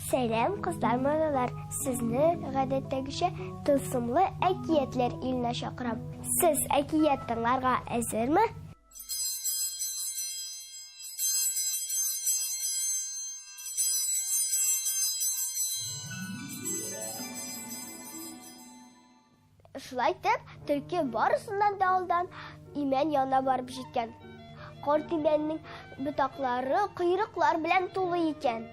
Сәлам, кызлар, малайлар. Сезне гадәттәгечә тылсымлы әкиятләр иленә чакырам. Сез әкият тыңларга әзерме? Шулай итеп, төлке барысыннан да алдан имән янына барып җиткән. Карт имәннең ботаклары койрыклар белән тулы икән.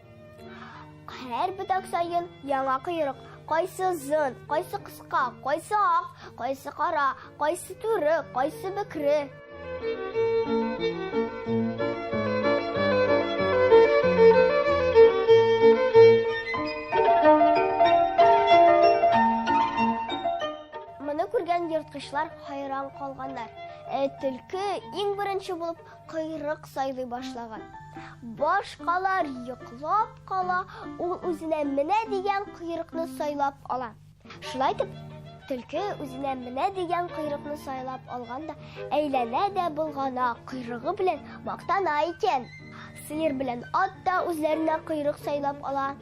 Һәр ботак саен яңа койрык. Кайсы озын, кайсы кыска, кайсы ак, кайсы кара, кайсы туры, кайсы бөкре. Моны күргән йырткычлар хайран калганнар. Төлке иң беренче булып койрык сайлый башлаган. Башкалар йоклап кала, ул үзенә менә дигән койрыкны сайлап ала. Шулай итеп, төлке үзенә менә дигән койрыкны сайлап алганда, әйләнә дә булгана койрыгы белән мактана икән. Сыер белән ат та үзләренә койрык сайлап ала.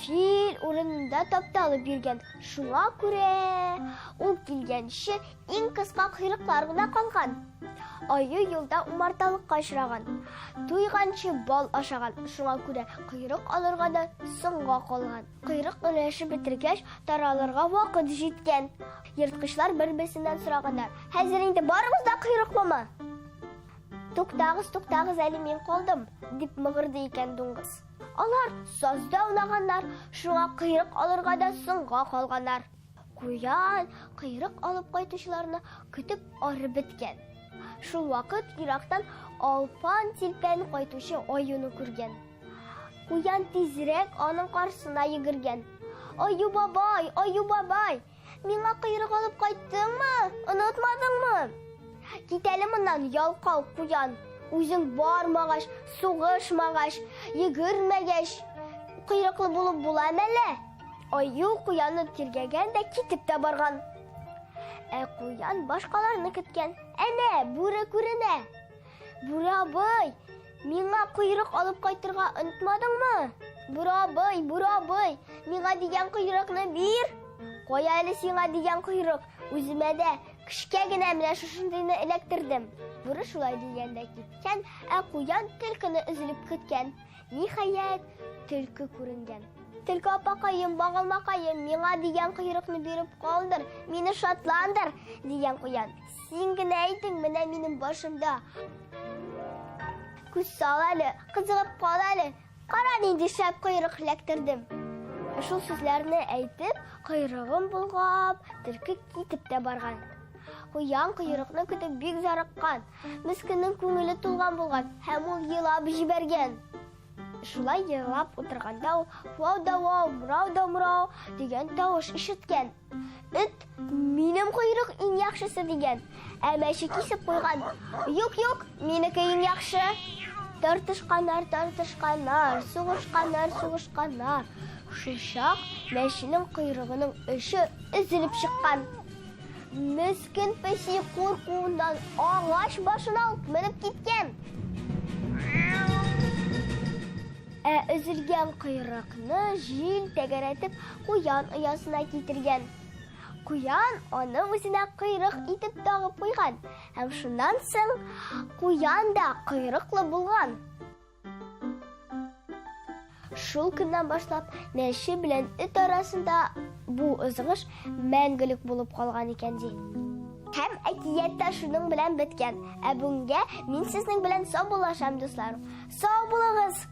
Фил урынында тапталып йөргән. Шуңа күрә ул килгәнче иң кыска койрыклар гына калган. Аю юлда умарталыкка очраган. Туйганчы бал ашаган. Шуңа күрә койрык алырга да соңга калган. Койрык өләшеп бетергәч, таралырга вакыт җиткән. Йырткычлар бер-берсеннән сораганнар: "Хәзер инде барыбыз да койрыклымы?" "Туктагыз, әле мин калдым", дип мыгырды икән дуңгыз. Алар сазда унаганнар, шуңа койрык алырга да соңга калганнар. Куян койрык алып кайтучыларны көтеп арып беткән. Шул вакыт ерактан алпан-тилпән кайтучы аюны күргән. Куян тизрәк аның каршысына йөгергән. "Аю бабай, миңа койрык алып кайттыңмы? Онытмадыңмы?" "Кит әле моннан, ялкау куян. Үзең бармагач, сугышмагач, йөгермәгәч, койрыклы булып буламы әле?" Аю куянны тиргәгән дә китеп тә барган. Куян башкаларны көткән. Әнә, бүре күренә. "Бүре абый, миңа койрык алып кайтырга онытмадыңмы? Бүре абый, миңа дигән койрыкны бир." "Кая әле сиңа дигән койрык? Үземә дә кичкә генә менә шушындыйны эләктердем." Бүре шулай дигәндә киткән, куян төлкене өзелеп көткән. Ниһаять, төлке күренгән. "Төлке апакаем, багылмакаем, миңа дигән койрыкны биреп калдыр, мине шатландыр", дигән куян. "Син генә әйтең менә минем башымда. Күз сал әле, кызыгып кал әле. Кара нинди шәп койрык эләктердем." Шул сүзләрне әйтеп, койрыгын булгап, төлке китеп тә барган. Куян койрыкны көтеп бик зарыккан. Мискиннең күңеле тулган булган һәм ул елап җибәргән. Шулай елап утырганда ул "Вау-да-вау, мурау-да-мурау" дигән тавыш ишеткән. "Эт, минем койрык иң яхшысы" дигән. Мәче кисеп куйган. "Юк, минеке иң яхшы." Тартышканнар, сугышканнар. Шулчак мәченең койрыгының очы өзелеп чыккан. Мискин песи куркуыннан агач башына алып менеп киткән. Өзелгән койрыкны җил тәгәрәтеп куян оясына китергән. Куян аны үзенә койрык итеп тагып куйган. Һәм шуннан соң куян да койрыклы булган. Шул көннән башлап мәче белән эт арасында бу ызгыш мәңгелек булып калган икән ди. Һәм әкият та шуның белән беткән. Бүгенгә мин сезнең белән сау булашам, дусларым. Сау булыгыз!